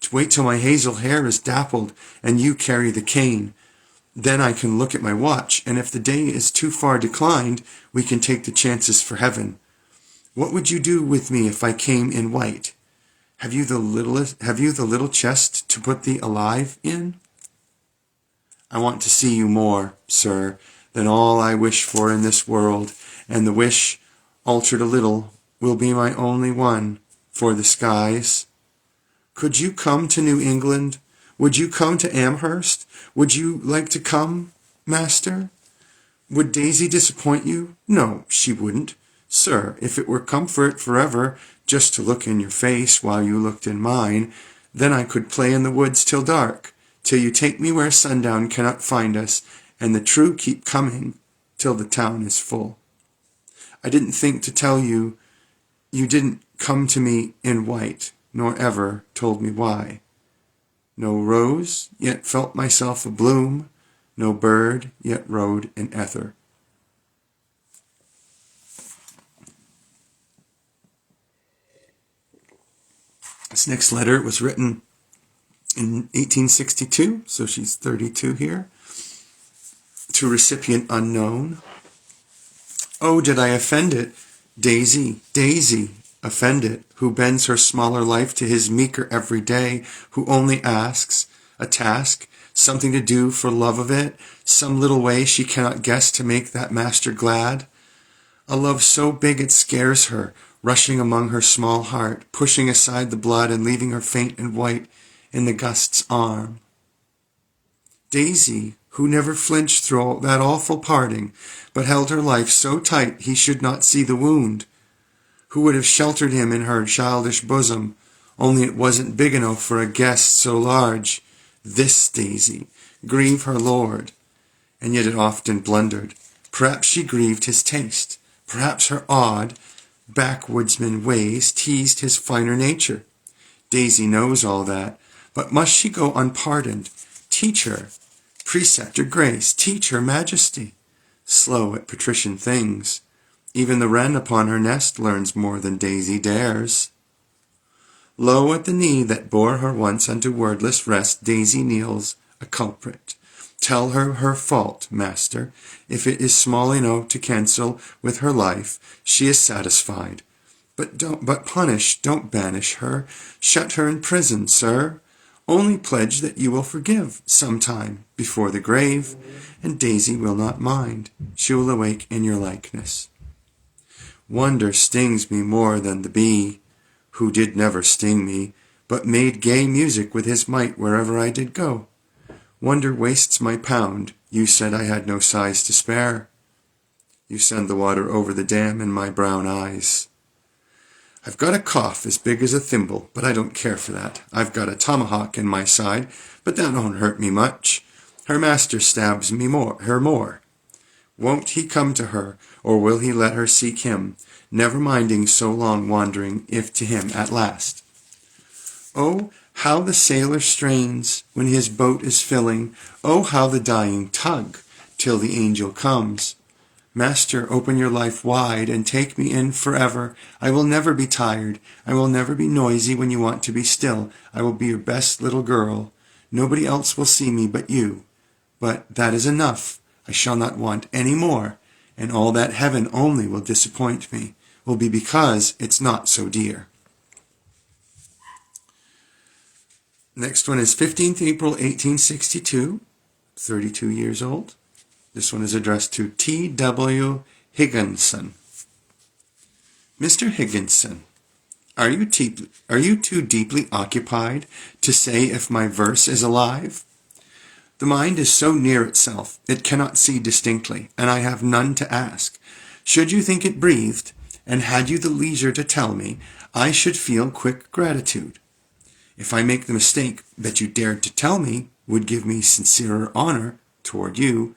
To wait till my hazel hair is dappled and you carry the cane. Then I can look at my watch, and if the day is too far declined, we can take the chances for heaven. What would you do with me if I came in white? Have you the little chest to put thee alive in? I want to see you more, sir, than all I wish for in this world, and the wish, altered a little, will be my only one for the skies. Could you come to New England? Would you come to Amherst? Would you like to come, Master? Would Daisy disappoint you? No, she wouldn't. Sir, if it were comfort forever, just to look in your face while you looked in mine, then I could play in the woods till dark, till you take me where sundown cannot find us, and the true keep coming till the town is full. I didn't think to tell you, you didn't come to me in white, nor ever told me why. No rose, yet felt myself a bloom, no bird, yet rode in ether. This next letter was written in 1862, so she's 32 here, to recipient unknown. Oh, did I offend it? Daisy, Daisy, offend it, who bends her smaller life to his meeker every day, who only asks a task something to do for love of it, some little way she cannot guess to make that master glad. A love so big it scares her, rushing among her small heart, pushing aside the blood and leaving her faint and white in the gust's arm. Daisy, who never flinched through that awful parting, but held her life so tight he should not see the wound, who would have sheltered him in her childish bosom, only it wasn't big enough for a guest so large. This Daisy, grieve her lord, and yet it often blundered. Perhaps she grieved his taste. Perhaps her odd, backwoodsman ways teased his finer nature. Daisy knows all that, but must she go unpardoned? Teach her precept or grace, teach her majesty. Slow at patrician things, even the wren upon her nest learns more than Daisy dares. Low at the knee that bore her once unto wordless rest, Daisy kneels, a culprit. Tell her her fault, master. If it is small enough to cancel with her life, she is satisfied. But punish, don't banish her. Shut her in prison, sir. Only pledge that you will forgive sometime before the grave, and Daisy will not mind. She will awake in your likeness. Wonder stings me more than the bee, who did never sting me, but made gay music with his might wherever I did go. Wonder wastes my pound. You said I had no sighs to spare. You send the water over the dam in my brown eyes. I've got a cough as big as a thimble, but I don't care for that. I've got a tomahawk in my side, but that don't hurt me much. Her master stabs me more. Won't he come to her, or will he let her seek him, never minding so long wandering, if to him at last? Oh, how the sailor strains when his boat is filling. Oh, how the dying tug till the angel comes. Master, open your life wide and take me in forever. I will never be tired. I will never be noisy when you want to be still. I will be your best little girl. Nobody else will see me but you. But that is enough. I shall not want any more, and all that heaven only will disappoint me, will be because it's not so dear. Next one is 15th April 1862, 32 years old. This one is addressed to T.W. Higginson. Mr. Higginson, are you too deeply occupied to say if my verse is alive? The mind is so near itself, it cannot see distinctly, and I have none to ask. Should you think it breathed, and had you the leisure to tell me, I should feel quick gratitude. If I make the mistake that you dared to tell me would give me sincerer honor toward you,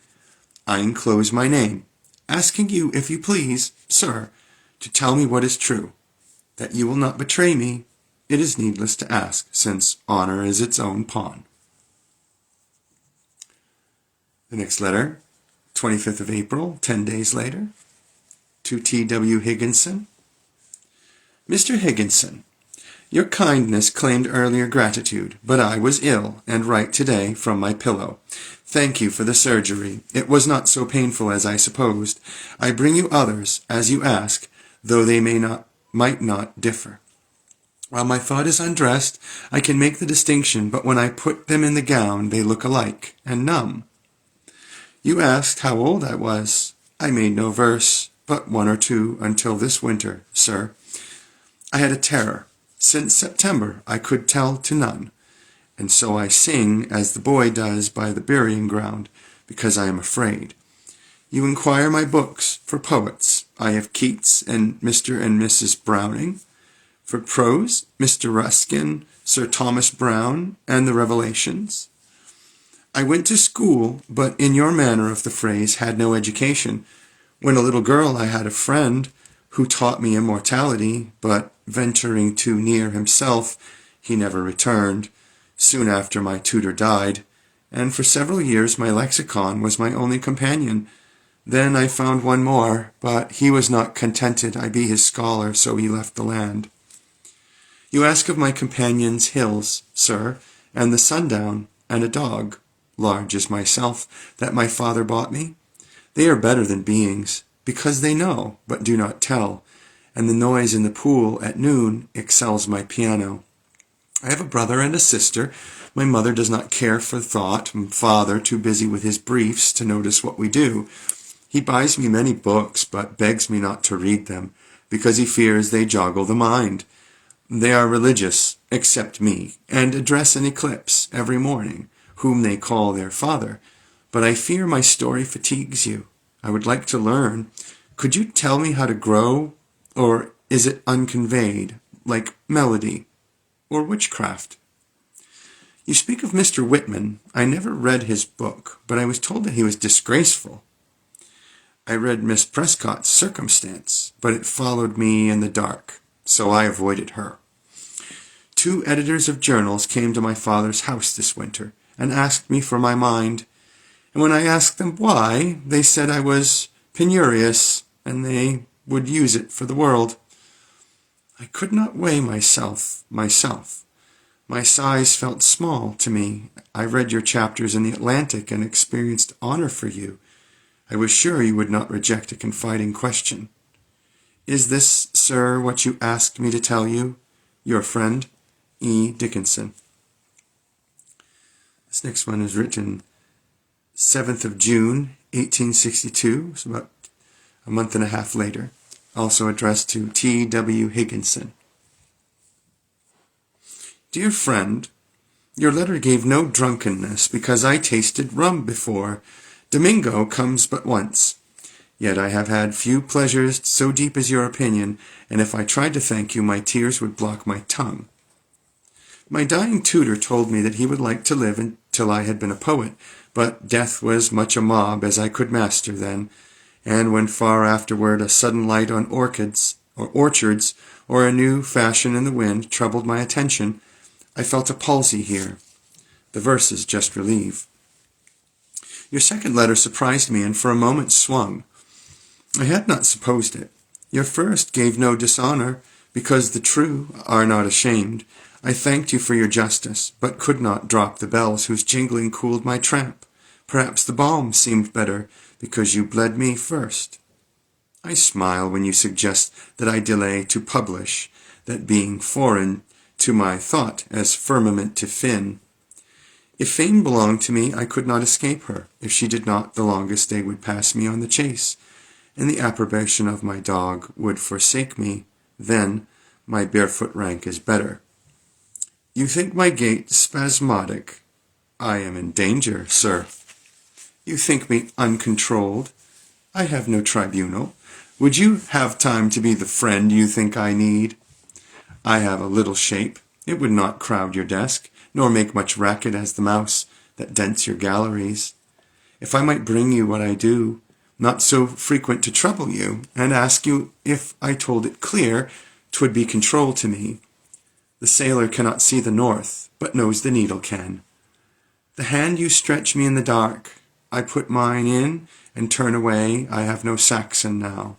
I enclose my name, asking you, if you please, sir, to tell me what is true. That you will not betray me, it is needless to ask, since honor is its own pawn. The next letter, 25th of April, 10 days later, to T.W. Higginson. Mr. Higginson, your kindness claimed earlier gratitude, but I was ill and write today from my pillow. Thank you for the surgery. It was not so painful as I supposed. I bring you others, as you ask, though they might not differ. While my thought is undressed, I can make the distinction, but when I put them in the gown, they look alike, and numb. You asked how old I was. I made no verse, but one or two until this winter, sir. I had a terror. Since September I could tell to none, and so I sing as the boy does by the burying ground, because I am afraid. You inquire my books for poets. I have Keats and Mr. and Mrs. Browning. For prose, Mr. Ruskin, Sir Thomas Browne, and the Revelations. I went to school, but in your manner of the phrase had no education. When a little girl I had a friend who taught me immortality, but venturing too near himself, he never returned. Soon after my tutor died, and for several years my lexicon was my only companion. Then I found one more, but he was not contented I be his scholar, so he left the land. You ask of my companions hills, sir, and the sundown, and a dog, large as myself, that my father bought me. They are better than beings, because they know, but do not tell, and the noise in the pool at noon excels my piano. I have a brother and a sister, My mother does not care for thought, and father too busy with his briefs to notice what we do. He buys me many books, but begs me not to read them, because he fears they joggle the mind. They are religious, except me, and address an eclipse every morning, whom they call their father. But I fear my story fatigues you. I would like to learn. Could you tell me how to grow, or is it unconveyed, like melody, or witchcraft? You speak of Mr. Whitman. I never read his book, but I was told that he was disgraceful. I read Miss Prescott's Circumstance, but it followed me in the dark, so I avoided her. 2 editors of journals came to my father's house this winter and asked me for my mind, and when I asked them why, they said I was penurious and they would use it for the world. I could not weigh myself. My size felt small to me. I read your chapters in the Atlantic and experienced honor for you. I was sure you would not reject a confiding question. Is this, sir, what you asked me to tell you? Your friend, E. Dickinson. This next one is written 7th of June, 1862. It's about a month and a half later. Also addressed to T. W. Higginson. Dear friend, your letter gave no drunkenness because I tasted rum before. Domingo comes but once. Yet I have had few pleasures so deep as your opinion, and if I tried to thank you, my tears would block my tongue. My dying tutor told me that he would like to live until I had been a poet, but death was much a mob as I could master then, and when far afterward a sudden light on orchids, or orchards, or a new fashion in the wind troubled my attention, I felt a palsy here. The verses just relieve. Your second letter surprised me and for a moment swung. I had not supposed it. Your first gave no dishonor, because the true are not ashamed. I thanked you for your justice, but could not drop the bells whose jingling cooled my tramp. Perhaps the balm seemed better, because you bled me first. I smile when you suggest that I delay to publish, that being foreign to my thought as firmament to fin. If fame belonged to me, I could not escape her. If she did not, the longest day would pass me on the chase, and the approbation of my dog would forsake me. Then my barefoot rank is better. You think my gait spasmodic. I am in danger, sir. You think me uncontrolled. I have no tribunal. Would you have time to be the friend you think I need? I have a little shape. It would not crowd your desk, nor make much racket as the mouse that dents your galleries. If I might bring you what I do, not so frequent to trouble you, and ask you if I told it clear, 'twould be control to me. The sailor cannot see the north, but knows the needle can. The hand you stretch me in the dark, I put mine in and turn away. I have no Saxon now.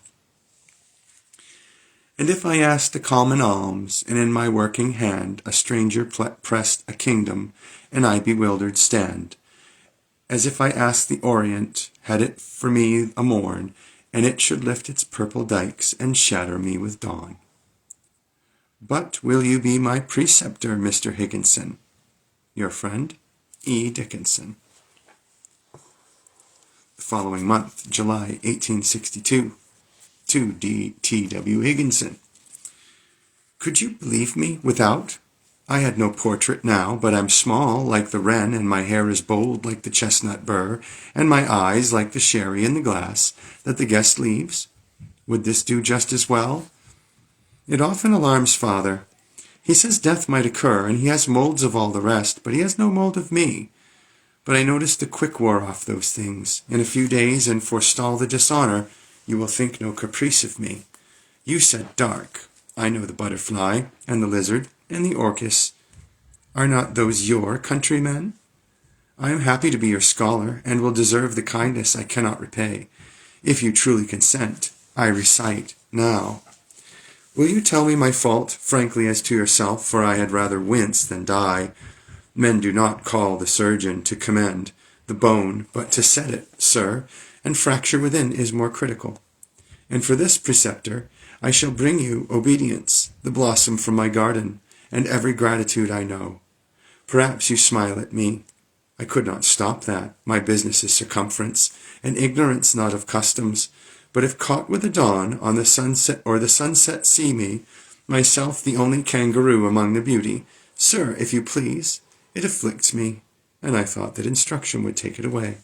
And if I asked a common alms, and in my working hand a stranger pressed a kingdom, and I bewildered stand, as if I asked the Orient, had it for me a morn, and it should lift its purple dikes and shatter me with dawn. But will you be my preceptor, Mr. Higginson? Your friend, E. Dickinson. The following month, July 1862, to T. W. Higginson. Could you believe me without? I had no portrait now, but I'm small like the wren, and my hair is bold like the chestnut burr, and my eyes like the sherry in the glass that the guest leaves. Would this do just as well? It often alarms father. He says death might occur, and he has molds of all the rest, but he has no mold of me. But I noticed the quick wore off those things. In a few days, and forestall the dishonor, you will think no caprice of me. You said dark. I know the butterfly, and the lizard, and the orchis. Are not those your countrymen? I am happy to be your scholar, and will deserve the kindness I cannot repay. If you truly consent, I recite now. Will you tell me my fault, frankly as to yourself, for I had rather wince than die. Men do not call the surgeon to commend the bone, but to set it, sir, and fracture within is more critical. And for this preceptor, I shall bring you obedience, the blossom from my garden, and every gratitude I know. Perhaps you smile at me. I could not stop that. My business is circumference, and ignorance not of customs. But if caught with the dawn on the sunset, or the sunset see me, myself the only kangaroo among the beauty, sir, if you please, it afflicts me, and I thought that instruction would take it away.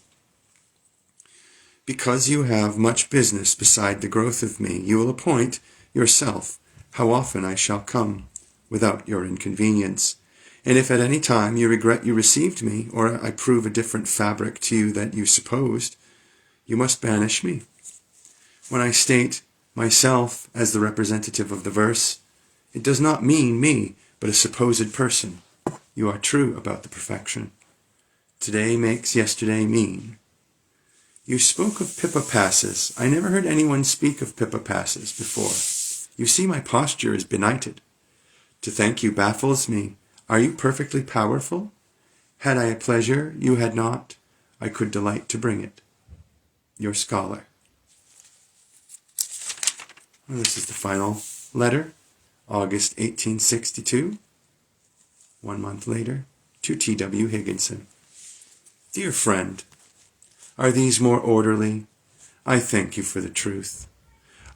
Because you have much business beside the growth of me, you will appoint yourself how often I shall come, without your inconvenience. And if at any time you regret you received me, or I prove a different fabric to you than you supposed, you must banish me. When I state myself as the representative of the verse, it does not mean me, but a supposed person. You are true about the perfection. Today makes yesterday mean. You spoke of Pippa passes. I never heard anyone speak of Pippa passes before. You see my posture is benighted. To thank you baffles me. Are you perfectly powerful? Had I a pleasure you had not, I could delight to bring it. Your scholar. Well, this is the final letter, August 1862, 1 month later, to T.W. Higginson. Dear friend, are these more orderly? I thank you for the truth.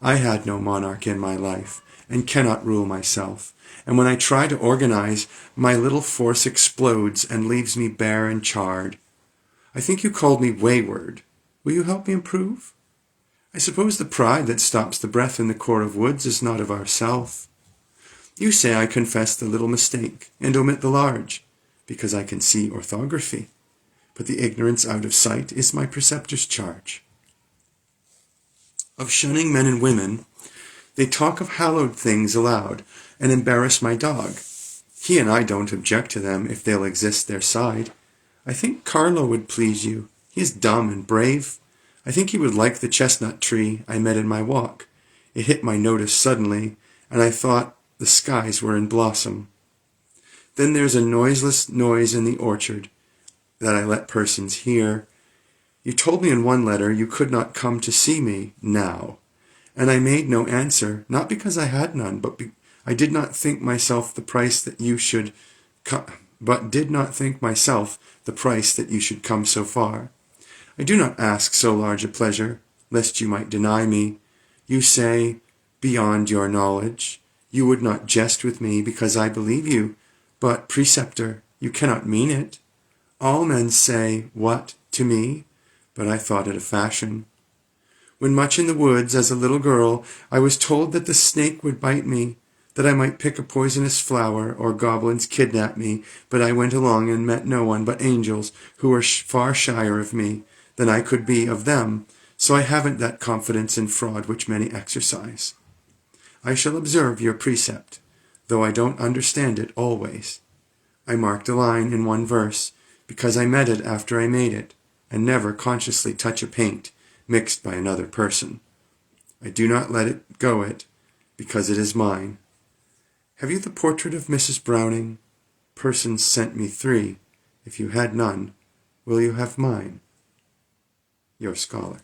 I had no monarch in my life, and cannot rule myself, and when I try to organize, my little force explodes and leaves me bare and charred. I think you called me wayward. Will you help me improve? I suppose the pride that stops the breath in the core of woods is not of ourself. You say I confess the little mistake, and omit the large, because I can see orthography. But the ignorance out of sight is my preceptor's charge. Of shunning men and women, they talk of hallowed things aloud, and embarrass my dog. He and I don't object to them if they'll exist their side. I think Carlo would please you. He is dumb and brave. I think he would like the chestnut tree I met in my walk. It hit my notice suddenly, and I thought the skies were in blossom. Then there's a noiseless noise in the orchard that I let persons hear. You told me in one letter you could not come to see me now, and I made no answer, not because I had none, but I did not think myself the price that you should come so far. I do not ask so large a pleasure, lest you might deny me. You say, beyond your knowledge. You would not jest with me because I believe you, but, preceptor, you cannot mean it. All men say, what, to me? But I thought it a fashion. When much in the woods, as a little girl, I was told that the snake would bite me, that I might pick a poisonous flower, or goblins kidnap me, but I went along and met no one but angels, who were far shyer of me than I could be of them, so I haven't that confidence in fraud which many exercise. I shall observe your precept, though I don't understand it always. I marked a line in one verse, because I met it after I made it, and never consciously touch a paint mixed by another person. I do not let it go because it is mine. Have you the portrait of Mrs. Browning? Persons sent me 3. If you had none, will you have mine? Your scholar.